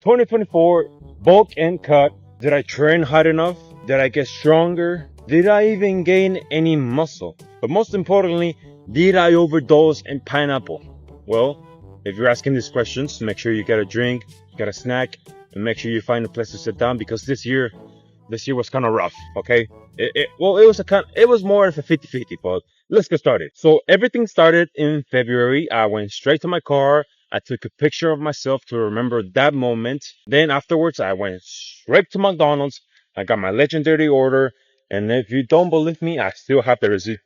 2024 bulk and cut. Did I train hard enough? Did I get stronger? Did I even gain any muscle? But most importantly, did I overdose in pineapple? Well, if you're asking these questions, make sure you get a drink, get a snack, and make sure you find a place to sit down because this year was kind of rough. Okay, it was more of a 50-50, but let's get started. So everything started in February. I went straight to my car. I took a picture of myself to remember that moment. Then afterwards, I went straight to McDonald's. I got my legendary order, and if you don't believe me, I still have the receipt.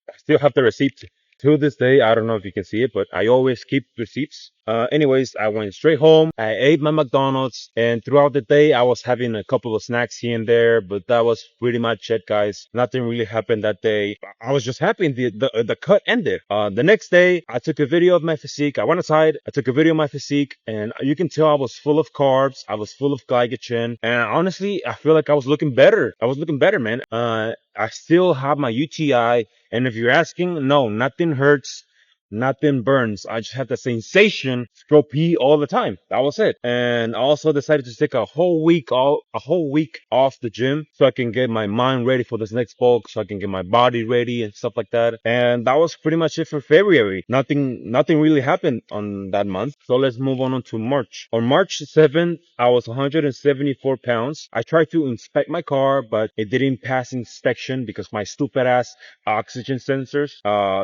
I still have the receipt to this day. I don't know if you can see it, but I always keep receipts. Anyways, I went straight home. I ate my McDonald's, and throughout the day, I was having a couple of snacks here and there, but that was pretty much it, guys. Nothing really happened that day. I was just happy the cut ended. The next day, I took a video of my physique. I went outside. I took a video of my physique, and you can tell I was full of carbs. I was full of glycogen, and honestly, I feel like I was looking better. I was looking better, man. I still have my UTI. And if you're asking, no, nothing hurts, nothing burns. I just have the sensation to go pee all the time. That was it. And I also decided to take a whole week off the gym so I can get my mind ready for this next bulk, so I can get my body ready and stuff like that. And that was pretty much it for February. Nothing really happened on that month. So let's move on to March. On March 7th, I was 174 pounds. I tried to inspect my car, but it didn't pass inspection because my stupid ass oxygen sensors.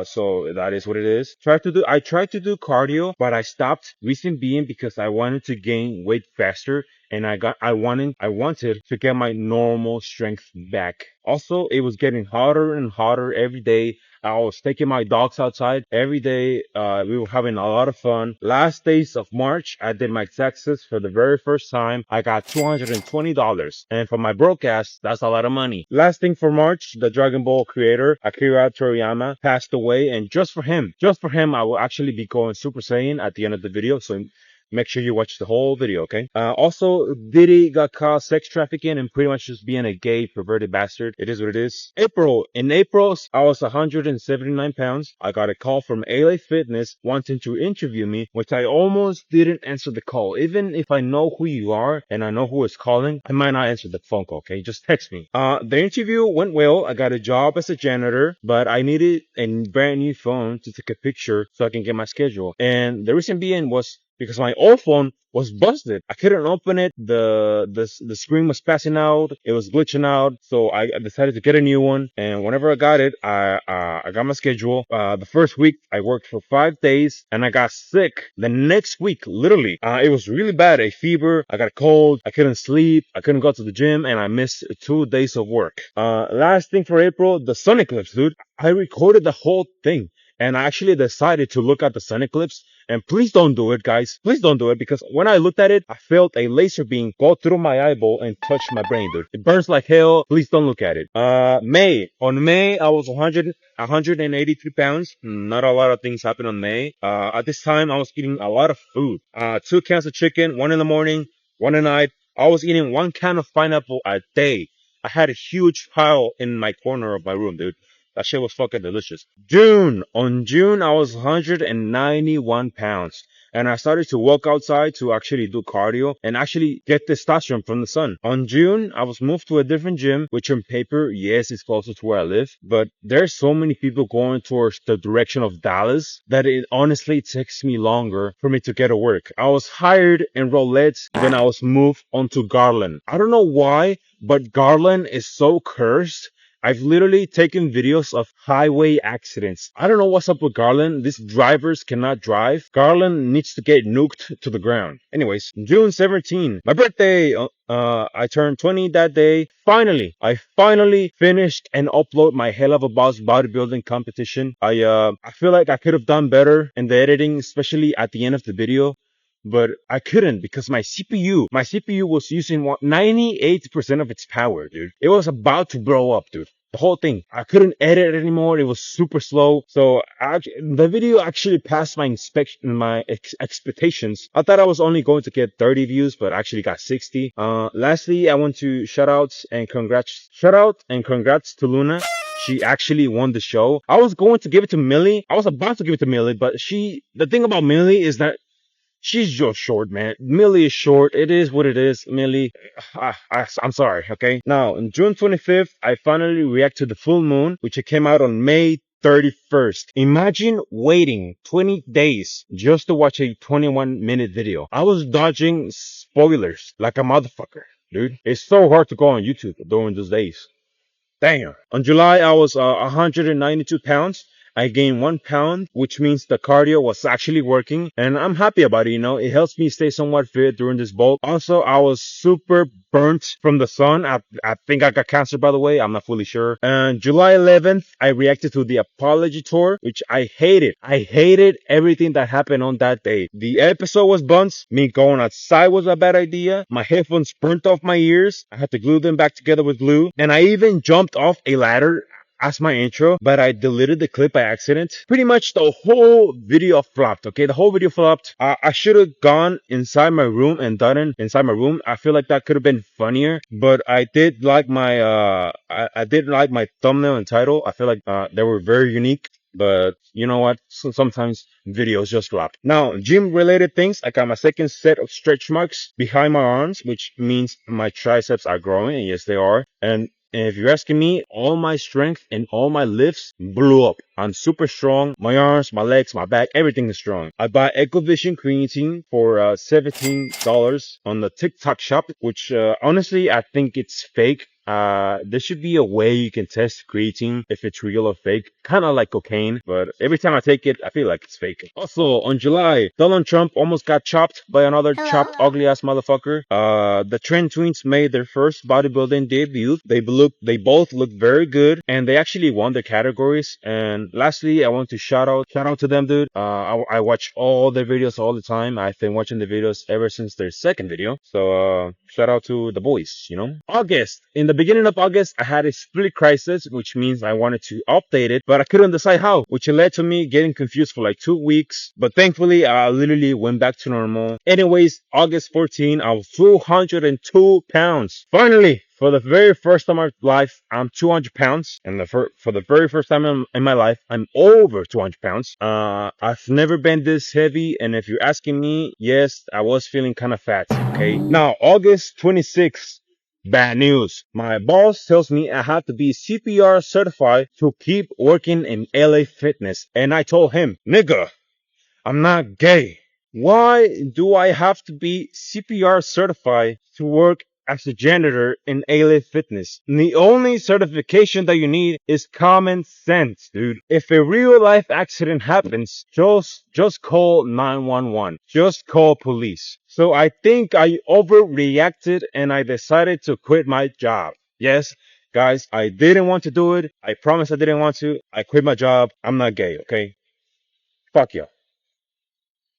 So that is what it is. I tried to do cardio, but I stopped. Reason being because I wanted to gain weight faster and I wanted to get my normal strength back. Also, it was getting hotter and hotter every day. I was taking my dogs outside every day. We were having a lot of fun. Last days of March, I did my taxes for the very first time. I got $220. And for my broadcast, that's a lot of money. Last thing for March, the Dragon Ball creator, Akira Toriyama, passed away. And just for him, I will actually be going Super Saiyan at the end of the video. So make sure you watch the whole video, okay? Also, Diddy got caught sex trafficking and pretty much just being a gay, perverted bastard. It is what it is. In April, I was 179 pounds. I got a call from LA Fitness wanting to interview me, which I almost didn't answer the call. Even if I know who you are and I know who is calling, I might not answer the phone call, okay? Just text me. The interview went well. I got a job as a janitor, but I needed a brand new phone to take a picture so I can get my schedule. And the reason being was because my old phone was busted. I couldn't open it. The screen was passing out. It was glitching out. So I decided to get a new one. And whenever I got it, I got my schedule. The first week I worked for 5 days and I got sick. The next week, literally, it was really bad. A fever. I got a cold. I couldn't sleep. I couldn't go to the gym and I missed 2 days of work. Last thing for April, the sun eclipse, dude. I recorded the whole thing. And I actually decided to look at the sun eclipse. And please don't do it, guys. Please don't do it because when I looked at it, I felt a laser beam go through my eyeball and touch my brain, dude. It burns like hell. Please don't look at it. May. On May, I was 183 pounds. Not a lot of things happened on May. At this time, I was eating a lot of food. 2 cans of chicken, one in the morning, one at night. I was eating 1 can of pineapple a day. I had a huge pile in my corner of my room, dude. That shit was fucking delicious. On June, I was 191 pounds. And I started to walk outside to actually do cardio and actually get testosterone from the sun. On June, I was moved to a different gym, which on paper, yes, it's closer to where I live. But there's so many people going towards the direction of Dallas that it honestly takes me longer for me to get to work. I was hired in Rolette, then I was moved onto Garland. I don't know why, but Garland is so cursed. I've literally taken videos of highway accidents. I don't know what's up with Garland. These drivers cannot drive. Garland needs to get nuked to the ground. Anyways, June 17, my birthday. I turned 20 that day. I finally finished and upload my Hell of a Boss bodybuilding competition. I feel like I could have done better in the editing, especially at the end of the video. But I couldn't because my CPU was using 98% of its power, dude. It was about to blow up, dude. The whole thing. I couldn't edit it anymore. It was super slow. So the video actually passed my expectations. I thought I was only going to get 30 views, but I actually got 60. Lastly, I want to shout out and congrats to Luna. She actually won the show. I was going to give it to Millie. I was about to give it to Millie, but the thing about Millie is that She's just short, man. Millie is short. It is what it is, Millie. I'm sorry, okay? Now, on June 25th, I finally react to the full moon, which came out on May 31st. Imagine waiting 20 days just to watch a 21-minute video. I was dodging spoilers like a motherfucker, dude. It's so hard to go on YouTube during those days. Damn. On July, I was 192 pounds. I gained 1 pound, which means the cardio was actually working, and I'm happy about it. It helps me stay somewhat fit during this bulk. Also, I was super burnt from the sun. I think I got cancer, by the way. I'm not fully sure. And July 11th, I reacted to the apology tour, which I hated. I hated everything that happened on that day. The episode was buns. Me going outside was a bad idea. My headphones burnt off my ears. I had to glue them back together with glue. And I even jumped off a ladder as my intro, but I deleted the clip by accident. Pretty much the whole video flopped, okay? The whole video flopped. I should have gone inside my room and done it inside my room. I feel like that could have been funnier, but I did like I did like my thumbnail and title. I feel like they were very unique. But you know what? Sometimes videos just flop. Now, gym related things. I got my second set of stretch marks behind my arms, which means my triceps are growing. And yes, they are. And if you're asking me, all my strength and all my lifts blew up. I'm super strong. My arms, my legs, my back, everything is strong. I buy EcoVision creatine for $17 on the TikTok shop, which honestly, I think it's fake. There should be a way you can test creatine if it's real or fake. Kind of like cocaine, but every time I take it, I feel like it's fake. Also, on July, Donald Trump almost got chopped by another chopped, ugly ass motherfucker. The Trend Twins made their first bodybuilding debut. They both look very good, and they actually won their categories. And lastly, I want to shout out to them, dude. I watch all their videos all the time. I've been watching the videos ever since their second video. So, shout out to the boys, August. In the beginning of August, I had a split crisis, which means I wanted to update it, but I couldn't decide how, which led to me getting confused for like 2 weeks. But thankfully, I literally went back to normal. Anyways, August 14, I was 202 pounds. Finally, for the very first time in my life, I'm 200 pounds. And for the very first time in my life, I'm over 200 pounds. I've never been this heavy. And if you're asking me, yes, I was feeling kind of fat. Okay. Now, August 26th. Bad news. My boss tells me I have to be CPR certified to keep working in LA Fitness. And I told him, nigga, I'm not gay. Why do I have to be CPR certified to work as a janitor in LA Fitness? The only certification that you need is common sense, dude. If a real life accident happens, just call 911. Just call police. So I think I overreacted and I decided to quit my job. Yes, guys, I didn't want to do it. I promise I didn't want to. I quit my job. I'm not gay, okay? Fuck you.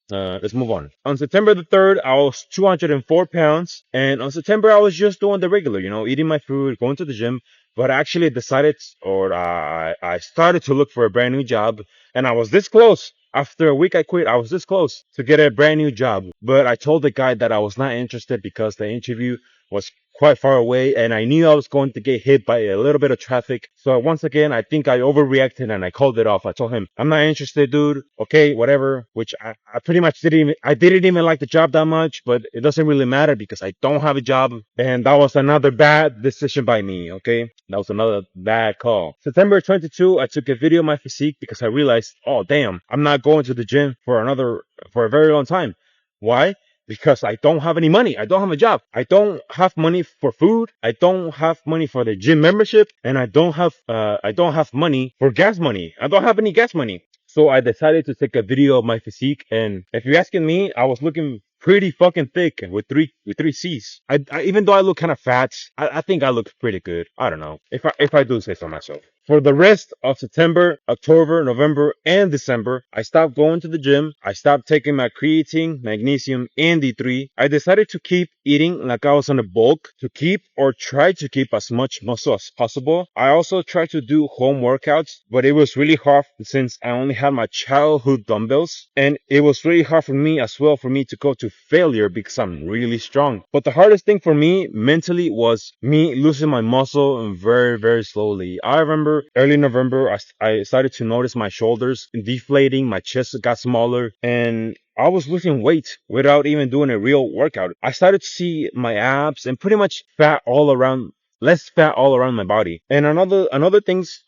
Let's move on. On September the 3rd, I was 204 pounds. And on September, I was just doing the regular, eating my food, going to the gym. But I actually decided, or I started to look for a brand new job. And I was this close. After a week I quit, I was this close to get a brand new job. But I told the guy that I was not interested because the interview was quite far away and I knew I was going to get hit by a little bit of traffic. So once again, I think I overreacted and I called it off. I told him, I'm not interested, dude. Okay, whatever. Which I pretty much didn't even like the job that much, but it doesn't really matter because I don't have a job. And that was another bad decision by me, okay? That was another bad call. September 22, I took a video of my physique because I realized, oh damn, I'm not going to the gym for a very long time. Why? Because I don't have any money. I don't have a job. I don't have money for food. I don't have money for the gym membership, and I don't have money for gas money. I don't have any gas money. So I decided to take a video of my physique, and if you're asking me, I was looking pretty fucking thick with three C's. I even though I look kind of fat, I think I look pretty good. I don't know if I do say so myself. For the rest of September, October, November, and December, I stopped going to the gym. I stopped taking my creatine, magnesium, and D3. I decided to keep eating like I was on a bulk to keep or try to keep as much muscle as possible. I also tried to do home workouts, but it was really hard since I only had my childhood dumbbells. And it was really hard for me as well for me to go to failure because I'm really strong. But the hardest thing for me mentally was me losing my muscle very, very slowly. I remember early November, I started to notice my shoulders deflating, my chest got smaller, and I was losing weight without even doing a real workout. I started to see my abs and pretty much less fat all around my body. And another things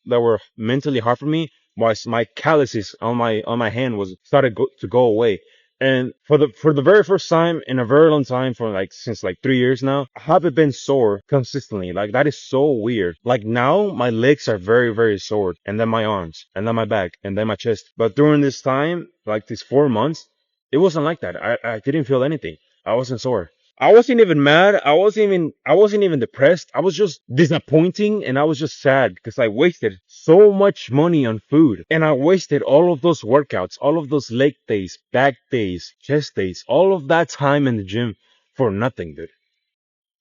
that were mentally hard for me was my calluses on my hand was started to go away. And for the very first time in a very long time, for like since like 3 years now, I haven't been sore consistently. Like that is so weird. Like now my legs are very, very sore, and then my arms, and then my back, and then my chest. But during this time, like these 4 months, it wasn't like that. I didn't feel anything. I wasn't sore. I wasn't even mad. I wasn't even depressed. I was just disappointing, and I was just sad because I wasted so much money on food, and I wasted all of those workouts, all of those leg days, back days, chest days, all of that time in the gym for nothing, dude.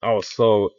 I was so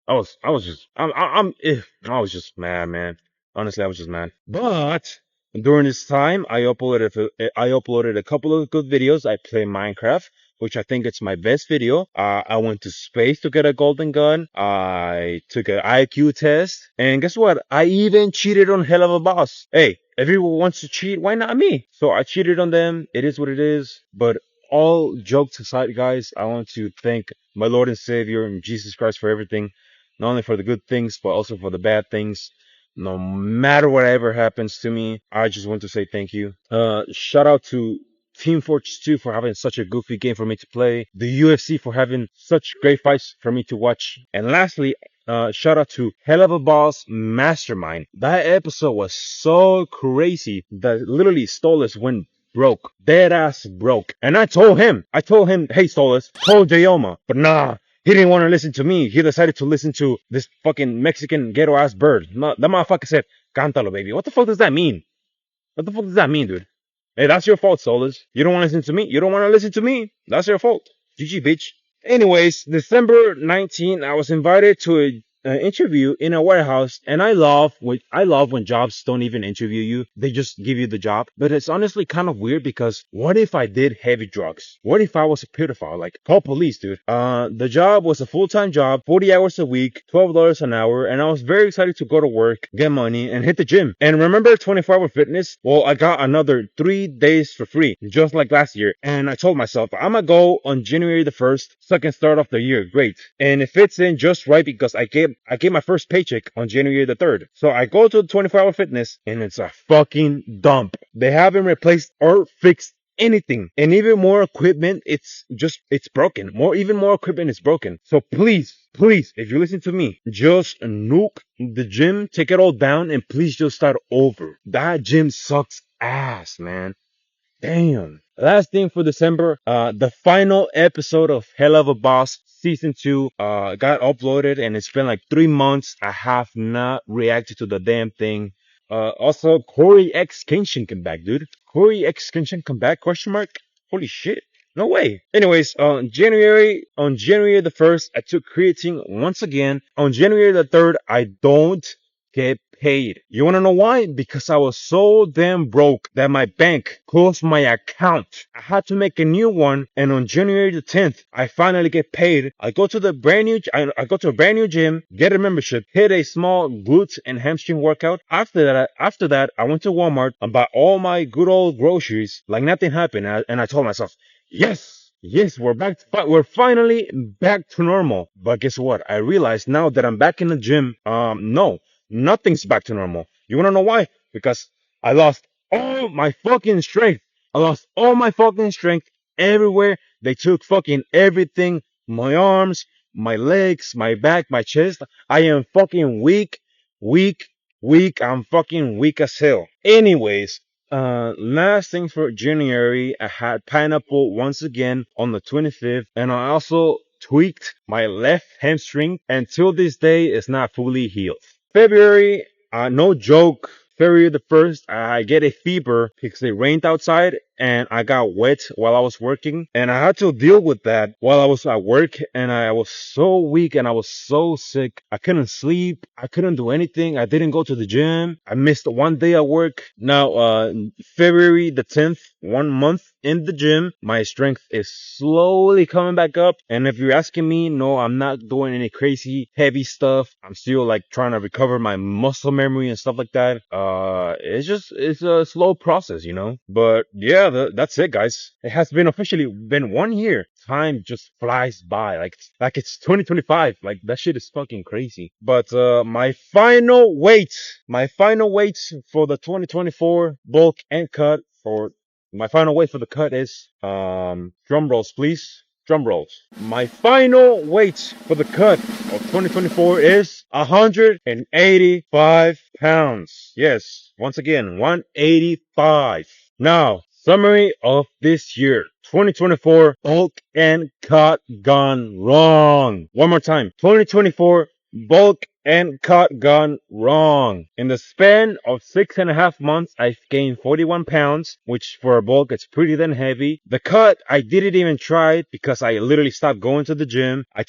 I was just I was just mad, man. Honestly, I was just mad. But during this time, I uploaded a couple of good videos. I play Minecraft, which I think it's my best video. I went to space to get a golden gun. I took an IQ test, and guess what? I even cheated on Hell of a Boss. Hey, everyone wants to cheat. Why not me? So I cheated on them. It is what it is. But all jokes aside, guys, I want to thank my Lord and Savior and Jesus Christ for everything, not only for the good things, but also for the bad things. No matter whatever happens to me, I just want to say thank you. Shout out to Team Fortress 2 for having such a goofy game for me to play, the UFC for having such great fights for me to watch, and lastly, shout out to Hell of a Boss Mastermind. That episode was so crazy that literally Stolas went broke, dead ass broke. And I told him, hey Stolas, call Jayoma, but nah. He didn't want to listen to me. He decided to listen to this fucking Mexican ghetto ass bird. That motherfucker said, Cántalo, baby. What the fuck does that mean? What the fuck does that mean, dude? Hey, that's your fault, Solus. You don't want to listen to me? You don't want to listen to me? That's your fault. GG, bitch. Anyways, December 19th, I was invited to an interview in a warehouse, and I love when jobs don't even interview you; they just give you the job. But it's honestly kind of weird because what if I did heavy drugs? What if I was a pedophile? Like, call police, dude. The job was a full-time job, 40 hours a week, $12 an hour, and I was very excited to go to work, get money, and hit the gym. And remember 24-hour fitness? Well, I got another 3 days for free, just like last year. And I told myself I'm gonna go on January the 1st, so I can start off the year great. And it fits in just right because I gave my first paycheck on January the 3rd. So I go to 24-hour fitness, and it's a fucking dump. They haven't replaced or fixed anything, and even more equipment, it's broken. Even more equipment is broken. So please, if you listen to me, just nuke the gym, take it all down, and please just start over. That gym sucks ass, man. Damn. Last thing for December, the final episode of Hell of a Boss season 2 got uploaded, and it's been like 3 months. I have not reacted to the damn thing. Also, Corey X Kenshin come back, dude. Corey X Kenshin come back? Question mark? Holy shit. No way. Anyways, on January the 1st, I took creatine once again. On January the 3rd, I don't get paid. You wanna know why? Because I was so damn broke that my bank closed my account. I had to make a new one, and on January the 10th, I finally get paid. I go to a brand new gym, get a membership, hit a small glutes and hamstring workout. After that, I went to Walmart and bought all my good old groceries like nothing happened, and I told myself, yes, we're back. We're finally back to normal. But guess what? I realized now that I'm back in the gym. No, nothing's back to normal. You wanna know why? Because I lost all my fucking strength. I lost all my fucking strength everywhere. They took fucking everything. My arms, my legs, my back, my chest. I am fucking weak. I'm fucking weak as hell. Anyways, last thing for January, I had pineapple once again on the 25th, and I also tweaked my left hamstring. Until this day, it's not fully healed. February, no joke. February the 1st, I get a fever because it rained outside and I got wet while I was working, and I had to deal with that while I was at work, and I was so weak and I was so sick. I couldn't sleep. I couldn't do anything. I didn't go to the gym. I missed one day at work. Now, February the 10th, 1 month in the gym, my strength is slowly coming back up. And if you're asking me, no, I'm not doing any crazy heavy stuff. I'm still like trying to recover my muscle memory and stuff like that. It's a slow process, you know. But yeah, that's it, guys. It has been officially been 1 year. Time just flies by like it's 2025. Like that shit is fucking crazy. But my final weight for the 2024 bulk and cut for my final weight for the cut is drum rolls, please. Drum rolls. My final weight for the cut of 2024 is 185 pounds. Yes, once again, 185. Now, summary of this year. 2024 bulk and cut gone wrong. One more time. 2024 bulk and cut gone wrong. In the span of 6.5 months, I've gained 41 pounds, which for a bulk, it's pretty then heavy. The cut, I didn't even try it because I literally stopped going to the gym. I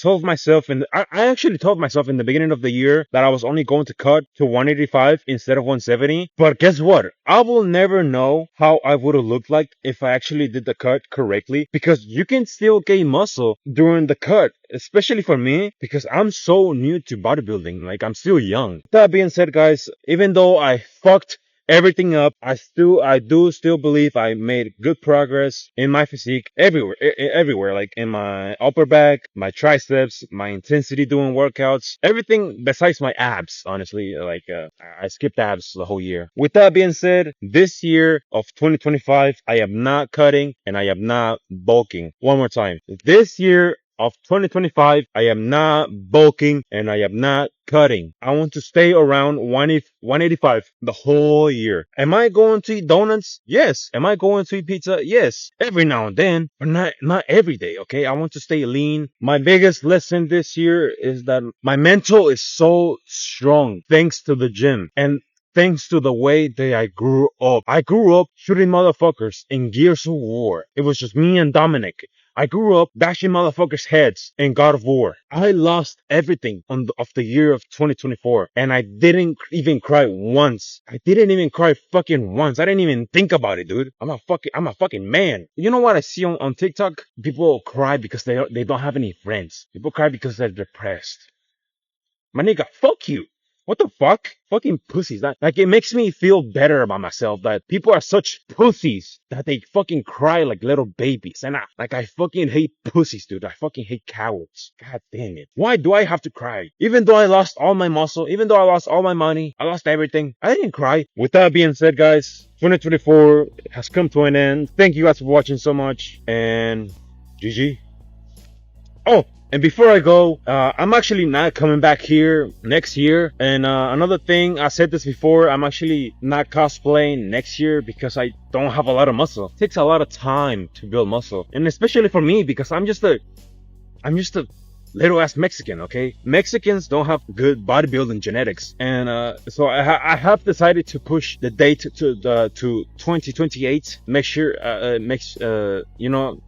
actually told myself in the beginning of the year that I was only going to cut to 185 instead of 170. But guess what? I will never know how I would have looked like if I actually did the cut correctly, because you can still gain muscle during the cut, especially for me, because I'm so new to bodybuilding. Like, I'm still young. That being said, guys, even though I fucked everything up, I do still believe I made good progress in my physique everywhere, everywhere, like in my upper back, my triceps, my intensity doing workouts, everything besides my abs, honestly. Like, I skipped abs the whole year. With that being said, this year of 2025, I am not cutting and I am not bulking. One more time. This year of 2025, I am not bulking and I am not cutting. I want to stay around 185 the whole year. Am I going to eat donuts? Yes. Am I going to eat pizza? Yes. Every now and then, but not every day, okay? I want to stay lean. My biggest lesson this year is that my mental is so strong thanks to the gym. And thanks to the way that I grew up. I grew up shooting motherfuckers in Gears of War. It was just me and Dominic. I grew up bashing motherfuckers' heads in God of War. I lost everything of the year of 2024, and I didn't even cry once. I didn't even cry fucking once. I didn't even think about it, dude. I'm a fucking man. You know what I see on TikTok? People cry because they don't have any friends. People cry because they're depressed. My nigga, fuck you. What the fuck? Fucking pussies. Like, it makes me feel better about myself that people are such pussies that they fucking cry like little babies. And I fucking hate pussies, dude. I fucking hate cowards. God damn it. Why do I have to cry? Even though I lost all my muscle, even though I lost all my money, I lost everything, I didn't cry. With that being said, guys, 2024 has come to an end. Thank you guys for watching so much, and GG. Oh, and before I go, I'm actually not coming back here next year. And another thing, I said this before, I'm actually not cosplaying next year because I don't have a lot of muscle. It takes a lot of time to build muscle. And especially for me, because I'm just a little ass Mexican, okay? Mexicans don't have good bodybuilding genetics, and so I have decided to push the date to 2028. Make sure I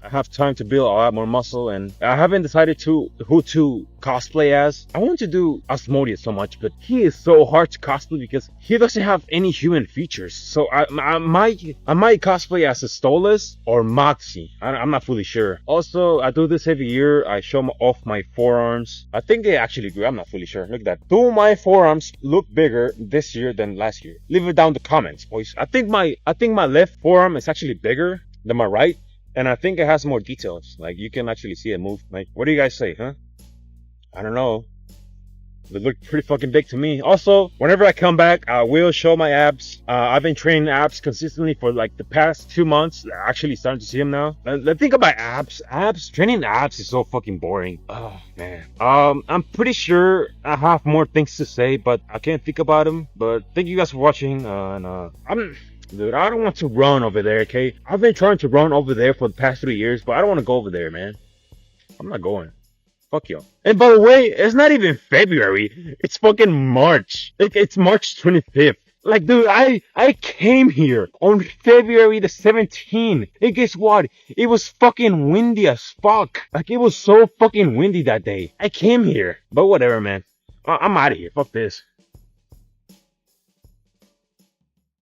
have time to build a lot more muscle, and I haven't decided who to cosplay as. I want to do Asmodeus so much, but he is so hard to cosplay because he doesn't have any human features. So I might cosplay as Stolas or Moxie. I'm not fully sure. Also, I do this every year. I show off my forearms. I think they actually do. I'm not fully sure. Look at that. Do my forearms look bigger this year than last year? Leave it down in the comments, boys. I think my left forearm is actually bigger than my right, and I think it has more details. Like, you can actually see it move. Like, what do you guys say, huh? I don't know. They look pretty fucking big to me. Also, whenever I come back, I will show my abs. I've been training abs consistently for like the past 2 months. I'm actually starting to see them now. Let's think about abs. Training abs is so fucking boring. Oh, man. I'm pretty sure I have more things to say, but I can't think about them. But thank you guys for watching. Dude, I don't want to run over there, okay? I've been trying to run over there for the past 3 years, but I don't want to go over there, man. I'm not going. Fuck you. And by the way, it's not even February. It's fucking March. It's March 25th. Like, dude, I came here on February the 17th. And guess what? It was fucking windy as fuck. Like, it was so fucking windy that day. I came here. But whatever, man. I'm out of here. Fuck this.